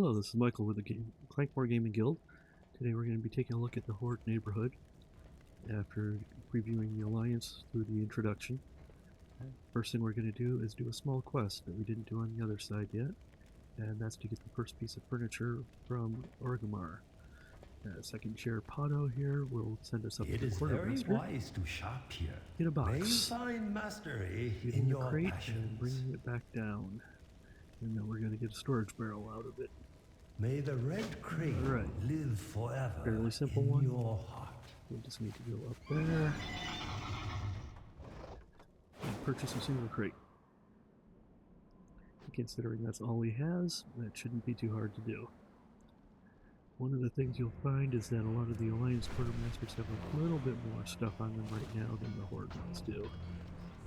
Hello, this is Michael with the Clankmore Gaming Guild. Today we're going to be taking a look at the Horde neighborhood after previewing the Alliance through the introduction. First thing we're going to do is do a small quest that we didn't do on the other side yet, and that's to get the first piece of furniture from Orgrimmar. Second chair Pado here will send us up to the quartermaster. It is very wise to shop here. Get a May you box. find mastery Getting in the your crate passions. and bringing it back down. And then we're going to get a storage barrel out of it. May the red crate live forever. Fairly simple in one. your heart. We just need to go up there and purchase a single crate. Considering that's all he has, that shouldn't be too hard to do. One of the things you'll find is that a lot of the Alliance quartermasters have a little bit more stuff on them right now than the Horde ones do.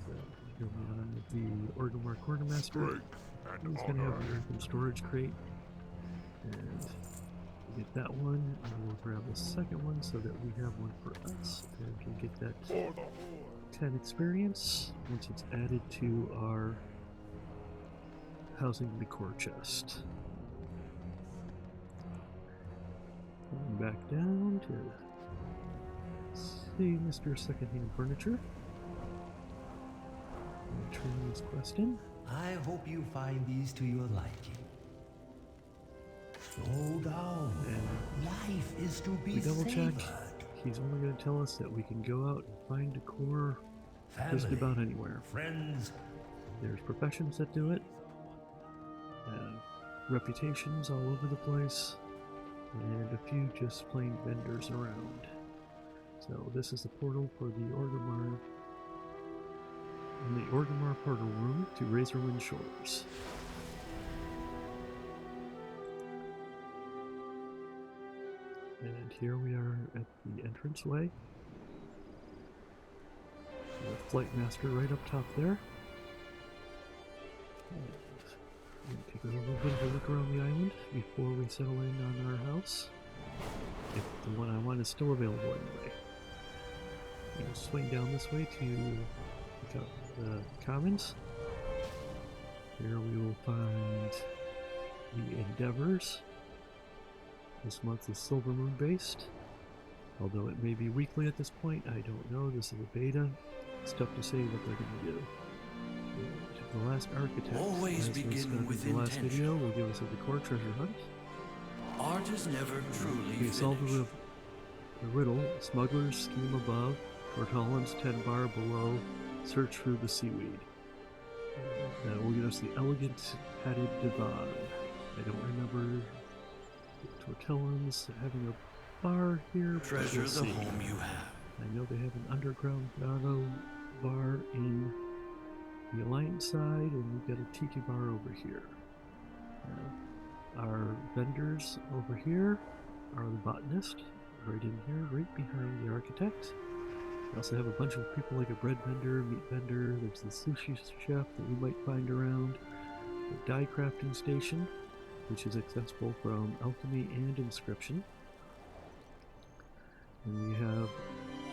So, going on with the Orgrimmar quartermaster, he's going to have an earthen storage crate. And we'll get that one, and we'll grab the second one so that we have one for us, and can get that 10 experience once it's added to our housing decor chest. Going back down to see Mr. Secondhand Furniture. And turn this quest in. I hope you find these to your liking. Slow down. And life is to be we double check. savored. He's only going to tell us that we can go out and find decor just Family, about anywhere. friends. There's professions that do it, reputations all over the place, and a few just plain vendors around. So this is the portal for the Orgrimmar, in the Orgrimmar portal room to Razorwind Shores. And here we are at the entranceway. The Flight Master right up top there. And take a little bit of a look around the island before we settle in on our house. If the one I want is still available anyway. We'll swing down this way to pick up the commons. Here we will find the Endeavors. This month is Silver Moon based, although it may be weekly at this point. I don't know. This is a beta. It's tough to say what they're going to do. The last architect, always begin with the last intention. video, will give us a decor treasure hunt. Art is never truly We solve finished. the riddle. Smugglers scheme above. Lord Holland's 10 bar below. Search through the seaweed. That will give us the elegant padded divan. I don't remember Tortellans having a bar here. Treasure we'll the see. home you have. I know they have an underground grotto bar in the Alliance side, and we've got a tiki bar over here. Our vendors over here are the botanist, right in here, right behind the architect. We also have a bunch of people like a bread vendor, meat vendor, there's the sushi chef that we might find around, the die crafting station, which is accessible from alchemy and inscription. And we have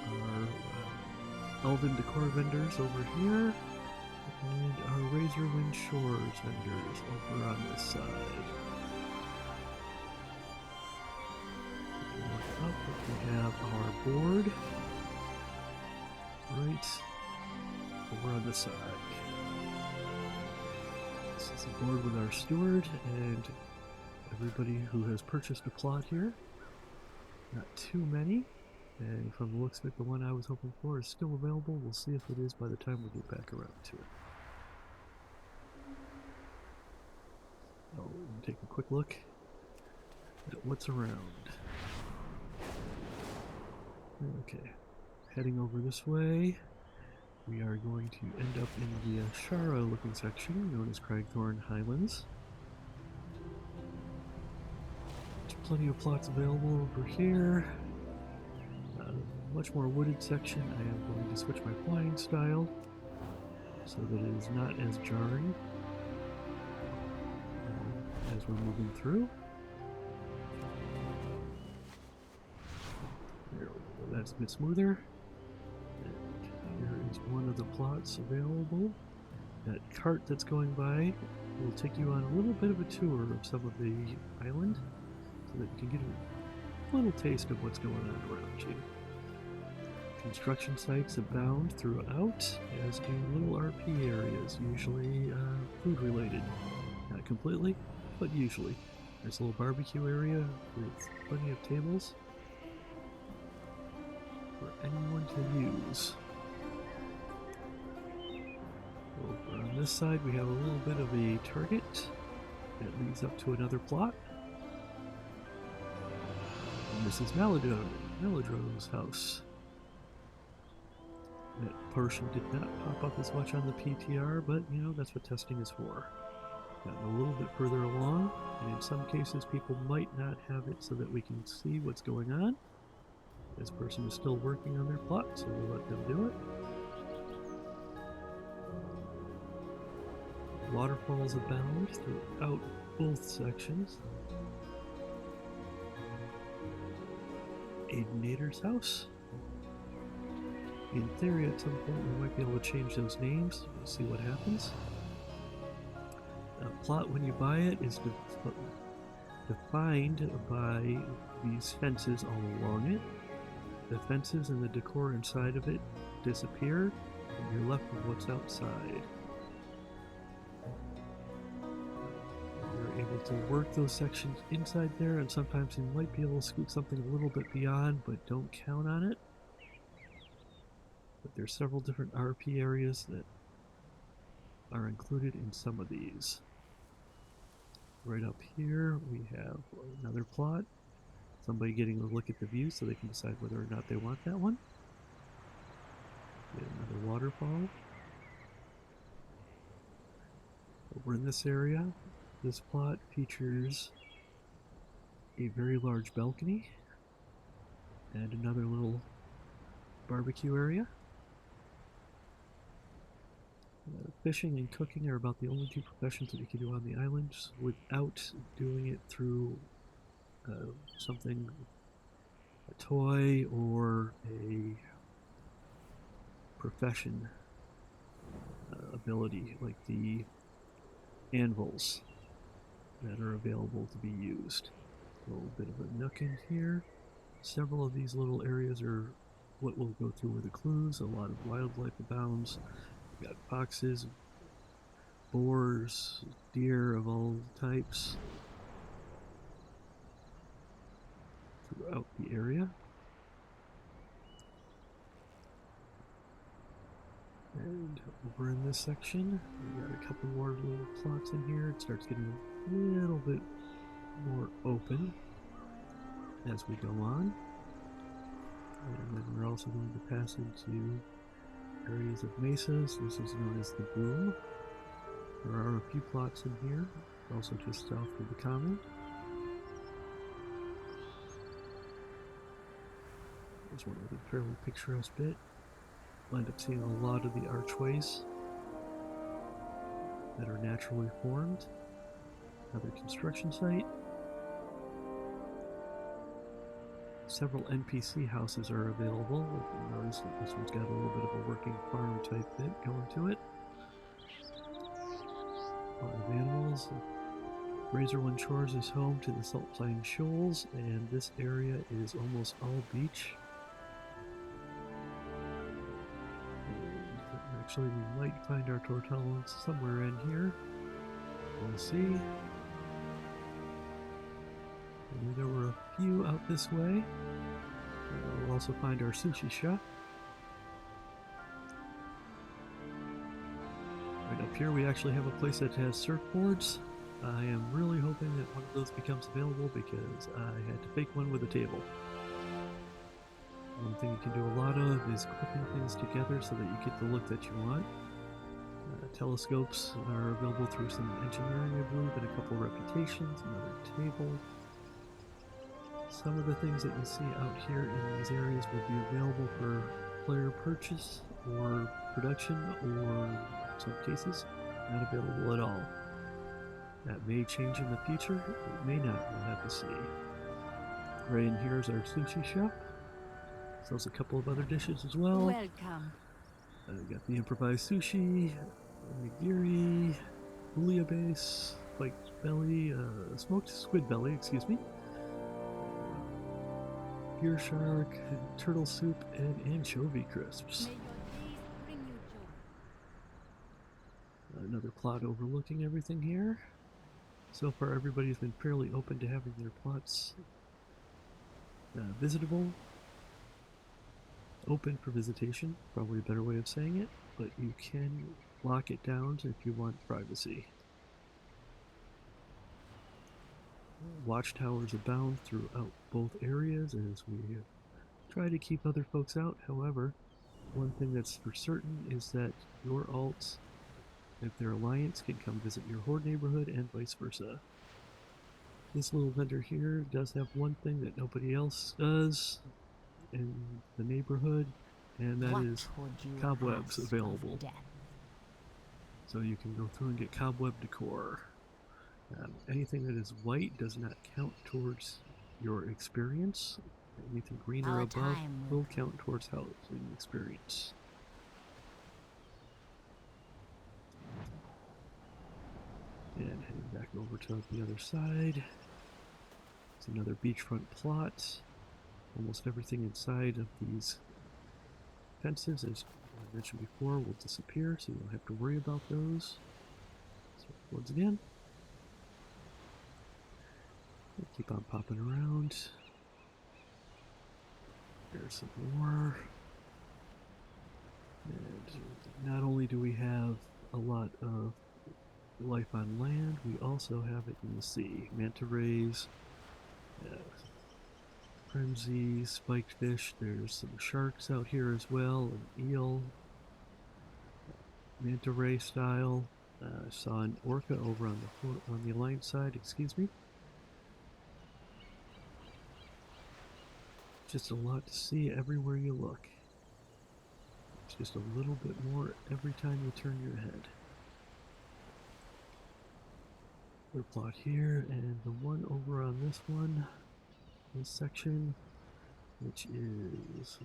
our elven decor vendors over here, and our Razorwind Shores vendors over on this side. Look up, we have our board right over on the side. This is a board with our steward and everybody who has purchased a plot here. Not too many, and from the looks of it, the one I was hoping for is still available. We'll see if it is by the time we get back around to it. I'll take a quick look at what's around. Okay, heading over this way, we are going to end up in the Ashara looking section known as Cragthorn Highlands. There's plenty of plots available over here. Much more wooded section. I am going to switch my flying style so that it is not as jarring as we're moving through. There we go, that's a bit smoother. And here is one of the plots available. That cart that's going by we'll take you on a little bit of a tour of some of the island so that you can get a little taste of what's going on around you. Construction sites abound throughout, as do little RP areas, usually food related. Not completely, but usually. There's a little barbecue area with plenty of tables for anyone to use. Over on this side we have a little bit of a target that leads up to another plot. And this is Melodrone's house. That portion did not pop up as much on the PTR, but you know, that's what testing is for. Gotten a little bit further along, and in some cases people might not have it so that we can see what's going on. This person is still working on their plot, so we'll let them do it. Waterfalls abound throughout both sections. Aidenator's house. In theory, at some point we might be able to change those names. We'll see what happens. A plot, when you buy it, is defined by these fences all along it. The fences and the decor inside of it disappear, and you're left with what's outside. You're able to work those sections inside there, and sometimes you might be able to scoot something a little bit beyond, but don't count on it. But there's several different RP areas that are included in some of these. Right up here we have another plot. Somebody getting a look at the view so they can decide whether or not they want that one. Get another waterfall. Over in this area, this plot features a very large balcony and another little barbecue area. Fishing and cooking are about the only two professions that you can do on the island without doing it through something, a toy or a profession ability, like the anvils that are available to be used. A little bit of a nook in here. Several of these little areas are what we'll go through with the clues. A lot of wildlife abounds. We've got foxes, boars, deer of all types throughout the area. And over in this section, we've got a couple more little plots in here. It starts getting a little bit more open as we go on. And then we're also going to pass into areas of mesas. This is known as the boom. There are a few plots in here, also just south of the common. There's one other fairly picturesque bit. We'll end up seeing a lot of the archways that are naturally formed. Another construction site. Several NPC houses are available. You'll notice that this one's got a little bit of a working farm type bit going to it. A lot of animals. Razorwind Shores is home to the Saltine Shoals, and this area is almost all beach. And actually, we might find our Tortellans somewhere in here. We'll see. And there were a few out this way. We'll also find our sushi shop. Right up here we actually have a place that has surfboards. I am really hoping that one of those becomes available because I had to fake one with a table. One thing you can do a lot of is clipping things together so that you get the look that you want. Telescopes are available through some engineering, I believe, and a couple reputations, another table. Some of the things that you see out here in these areas will be available for player purchase or production, or in some cases, not available at all. That may change in the future, it may not, we'll have to see. Right in here is our sushi shop. Sells a couple of other dishes as well. Welcome. We got the improvised sushi, nigiri, bouillabaisse, spiked belly, smoked squid belly, excuse me, gear shark, turtle soup, and anchovy crisps. May your days bring you joy. Another plot overlooking everything here. So far, everybody's been fairly open to having their plots visitable. Open for visitation, probably a better way of saying it, but you can lock it down if you want privacy. Watchtowers abound throughout both areas as we try to keep other folks out. However, one thing that's for certain is that your alts, if they're alliance, can come visit your Horde neighborhood and vice versa. This little vendor here does have one thing that nobody else does in the neighborhood, and that is cobwebs available. So you can go through and get cobweb decor. Anything that is white does not count towards your experience. Anything green or above will count towards housing experience. And heading back over to the other side. It's another beachfront plot. Almost everything inside of these fences, as I mentioned before, will disappear, so you don't have to worry about those. So once again, we'll keep on popping around. There's some more. And not only do we have a lot of life on land, we also have it in the sea. Manta rays, frenzy, spiked fish. There's some sharks out here as well, an eel, manta ray style. I saw an orca over on the alliance side. Excuse me. Just a lot to see everywhere you look. It's just a little bit more every time you turn your head. Another plot here, and the one over on this one, this section, which is,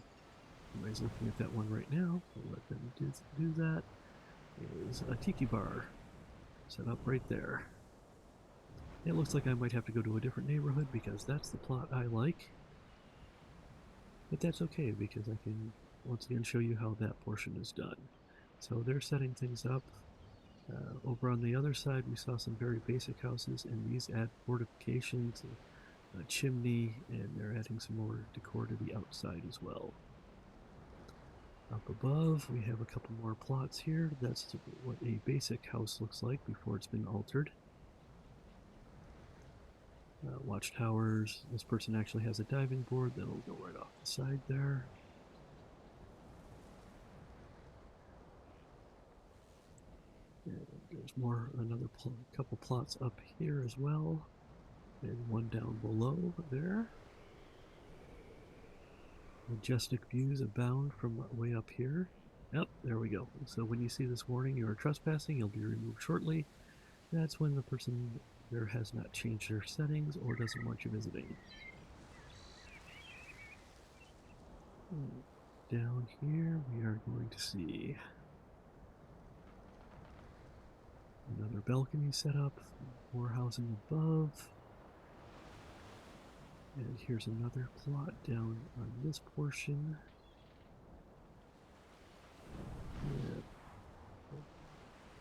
everybody's looking at that one right now, I'll let them do that, is a tiki bar set up right there. It looks like I might have to go to a different neighborhood because that's the plot I like. But that's okay because I can once again show you how that portion is done. So they're setting things up. Over on the other side we saw some very basic houses, and these add fortifications, a chimney, and they're adding some more decor to the outside as well. Up above we have a couple more plots here. That's what a basic house looks like before it's been altered. Watchtowers. This person actually has a diving board that'll go right off the side there. And there's another couple plots up here as well, and one down below there. Majestic views abound from way up here. Yep, there we go. So when you see this warning, you are trespassing, you'll be removed shortly. That's when the person there has not changed their settings or doesn't want you visiting. Down here we are going to see another balcony set up, more housing above. And here's another plot down on this portion.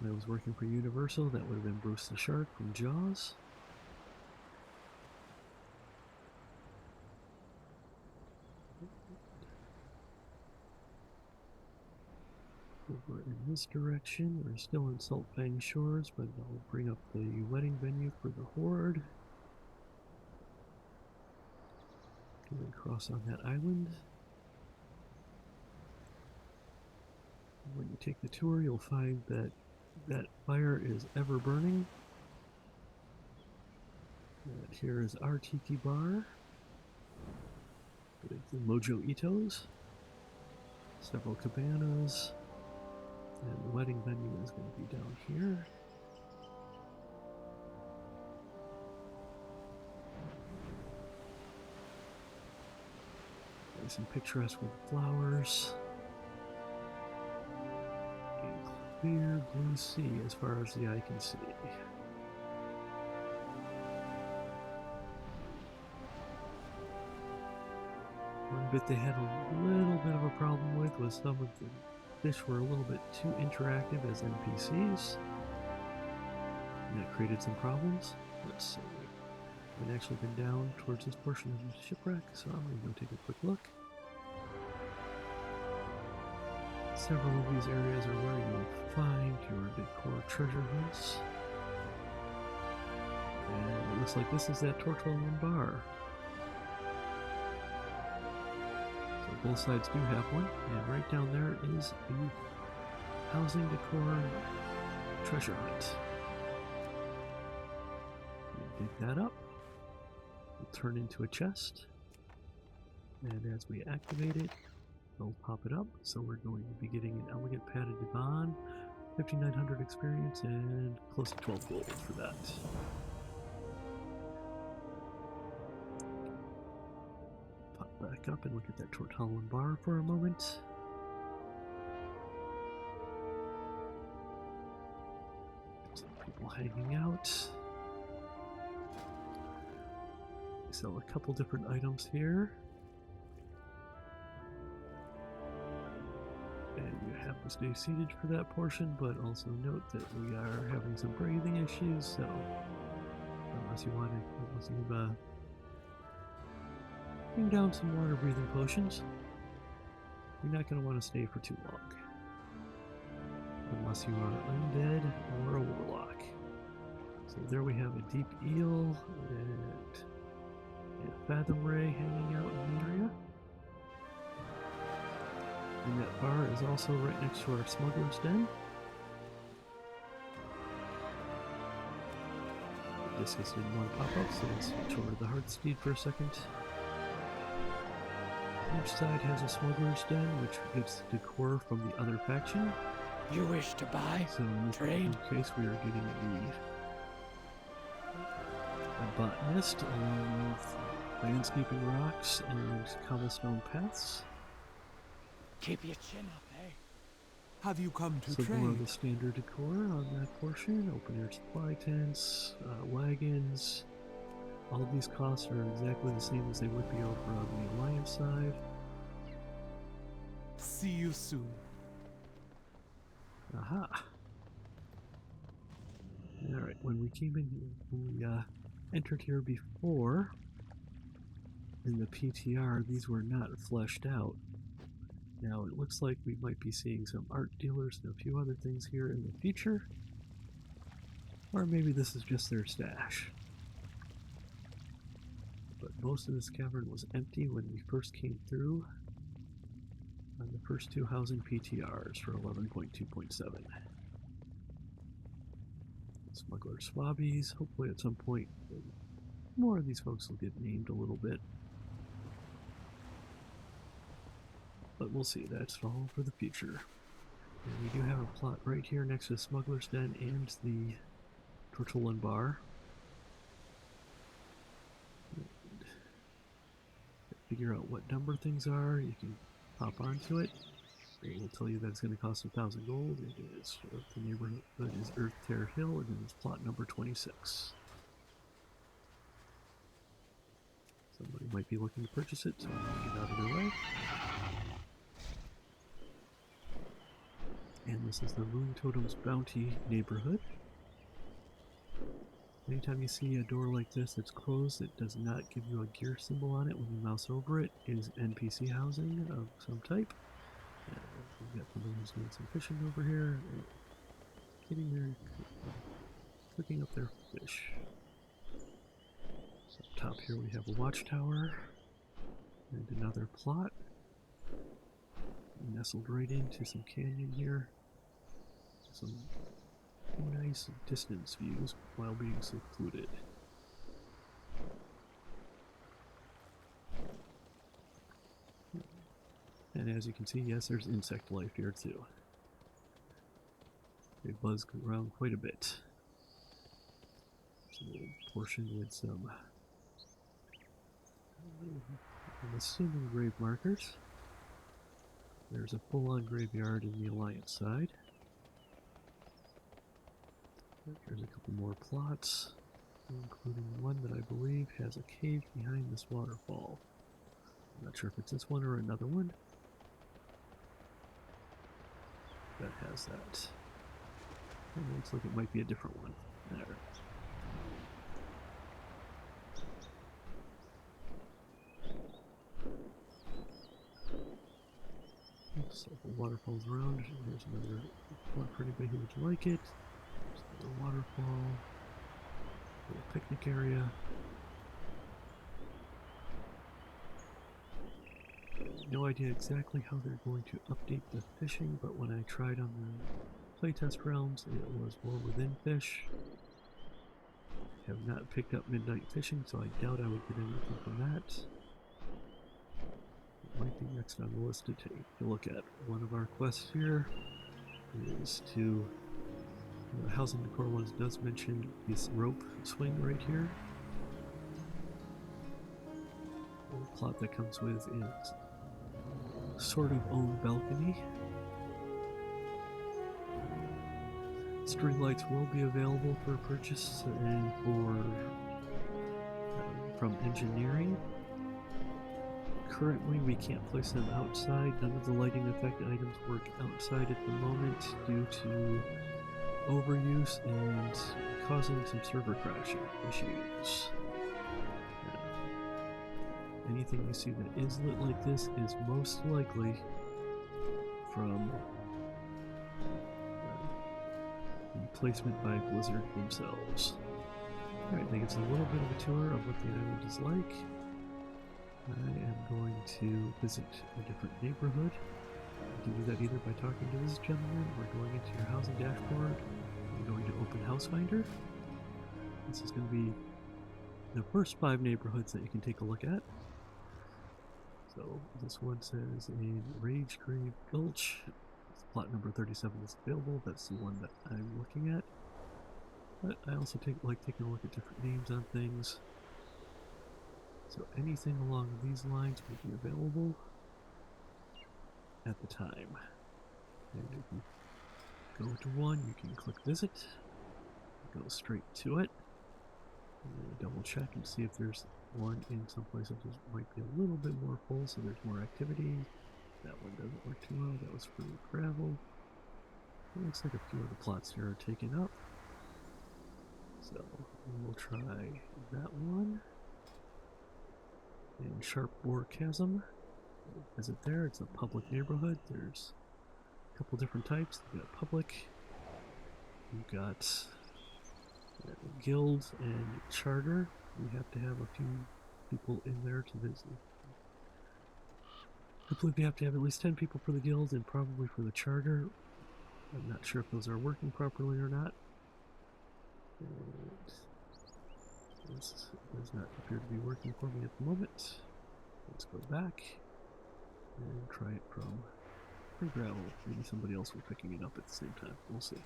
When I was working for Universal, that would have been Bruce the Shark from Jaws. Over in this direction, we're still in Saltfang Shores, but I'll bring up the wedding venue for the Horde. And then cross on that island. When you take the tour, you'll find that that fire is ever burning. And here is our tiki bar with the Mojo Itos, several cabanas, and the wedding venue is going to be down here. Nice and picturesque with flowers. clear blue sea as far as the eye can see. One bit they had a little bit of a problem with was some of the fish were a little bit too interactive as NPCs. And that created some problems. Let's see. I've actually been down towards this portion of the shipwreck, so I'm going to go take a quick look. Several of these areas are where you'll find your decor treasure hunts. And it looks like this is that Tortolan bar. So both sides do have one, and right down there is the housing decor treasure hunt. Dig that up. It'll turn into a chest, and as we activate it, it'll pop it up. So we're going to be getting an elegant padded divan, 5,900 experience, and close to 12 gold for that. Pop back up and look at that Tortolan bar for a moment. Some people hanging out. Sell a couple different items here. And you have to stay seated for that portion, but also note that we are having some breathing issues, so unless you bring down some water breathing potions, you're not going to want to stay for too long. Unless you are undead or a warlock. So there we have a deep eel and a fathom ray hanging out in the area. And that bar is also right next to our smuggler's den. The discus didn't want to pop up, so let's switch over to the Heartsteed for a second. Each side has a smuggler's den, which gets decor from the other faction. You wish to buy? So in this Trade? case, we are getting a botanist along with landscaping rocks and cobblestone paths. Keep your chin up, eh? Have you come to So trade? more of the standard decor on that portion. Open air supply tents, wagons. All of these costs are exactly the same as they would be over on the Alliance side. See you soon. Aha! Alright, when we came in here, when we entered here before, in the PTR, these were not fleshed out. Now it looks like we might be seeing some art dealers and a few other things here in the future. Or maybe this is just their stash. But most of this cavern was empty when we first came through on the first two housing PTRs for 11.2.7. Smuggler Swabbies. Hopefully at some point more of these folks will get named a little bit. But we'll see, that's all for the future. And we do have a plot right here next to the Smuggler's Den and the Tortolan Bar. And figure out what number things are, you can hop onto it. It will tell you that it's going to cost 1,000 gold. It is the neighborhood is Earth Tear Hill, and it is plot number 26. Somebody might be looking to purchase it, so I'm going to get out of their way. And this is the Moon Totem's Bounty neighborhood. Anytime you see a door like this that's closed, it does not give you a gear symbol on it when you mouse over it. It is NPC housing of some type. We've got somebody who's doing some fishing over here, getting their, cooking up their fish. So up top here we have a watchtower and another plot. Nestled right into some canyon here. Some nice distance views while being secluded. And as you can see, yes, there's insect life here too. They buzz around quite a bit. There's a little portion with some, I'm assuming, grave markers. There's a full-on graveyard in the Alliance side. Here's a couple more plots, including one that I believe has a cave behind this waterfall. I'm not sure if it's this one or another one that has that. It looks like it might be a different one. There. So the waterfalls around. There's another plot for anybody who would like it. There's another waterfall. Little picnic area. No idea exactly how they're going to update the fishing, but when I tried on the playtest realms, it was more within fish. I have not picked up midnight fishing, so I doubt I would get anything from that. It might be next on the list to take a look at. One of our quests here is to Housing Decor ones does mention this rope swing right here. The plot that comes with is sort of own balcony. String lights will be available for purchase and for from engineering. Currently we can't place them outside. None of the lighting effect items work outside at the moment due to overuse and causing some server crashing issues. Anything you see that is lit like this is most likely from placement by Blizzard themselves. Alright, that gives a little bit of a tour of what the island is like. I am going to visit a different neighborhood. You can do that either by talking to this gentleman or going into your housing dashboard and going to Open House Finder. This is going to be the first 5 neighborhoods that you can take a look at. So this one says in Rage Grave Gulch. Plot number 37 is available. That's the one that I'm looking at. But I also like taking a look at different names on things. So anything along these lines will be available at the time. And if you go to one, you can click visit, go straight to it, and double check and see if there's one in some places that might be a little bit more full, so there's more activity. That one doesn't work too well. That was for gravel. It looks like a few of the plots here are taken up. So we'll try that one. And Sharp Bore Chasm. Visit there. It's a public neighborhood. There's a couple different types. You've got public. You've got guild and charter. You have to have a few people in there to visit. I believe you have to have at least 10 people for the guild and probably for the charter. I'm not sure if those are working properly or not. And this does not appear to be working for me at the moment. Let's go back and try it from free gravel. Maybe somebody else will be picking it up at the same time. We'll see.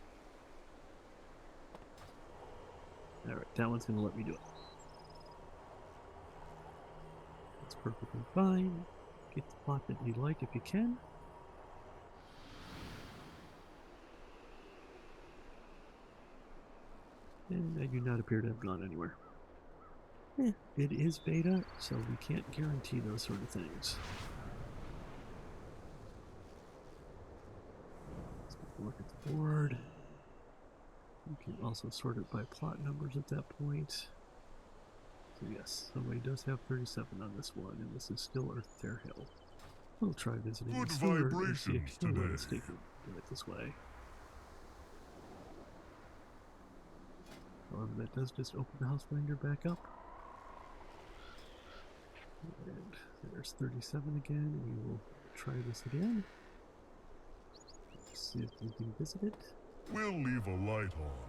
Alright, that one's going to let me do it. That's perfectly fine. Get the plot that you like if you can. And I do not appear to have gone anywhere. It is beta, so we can't guarantee those sort of things. Let's take a look at the board. You can also sort it by plot numbers at that point. So yes, somebody does have 37 on this one, and this is still Earth-Tear Hill. We'll try visiting Good the sewer and see vibrations if he'll let us today. do it this way. That does just open the house finder back up. And there's 37 again. We will try this again. Let's see if we can visit it. We'll leave a light on.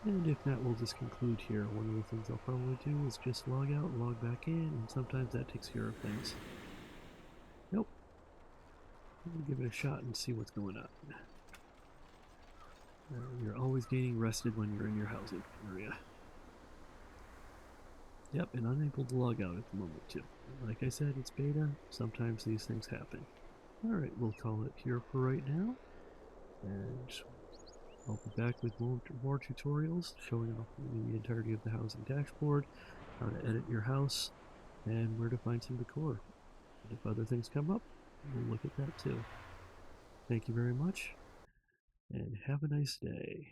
And if not, we'll just conclude here. One of the things I'll probably do is just log out, log back in, and sometimes that takes care of things. Nope. We'll give it a shot and see what's going on. You're always getting rested when you're in your housing area. Yep, and unable to log out at the moment too. Like I said, it's beta. Sometimes these things happen. Alright, we'll call it here for right now. And I'll be back with more tutorials showing off the entirety of the housing dashboard, how to edit your house, and where to find some decor. And if other things come up, we'll look at that too. Thank you very much, and have a nice day.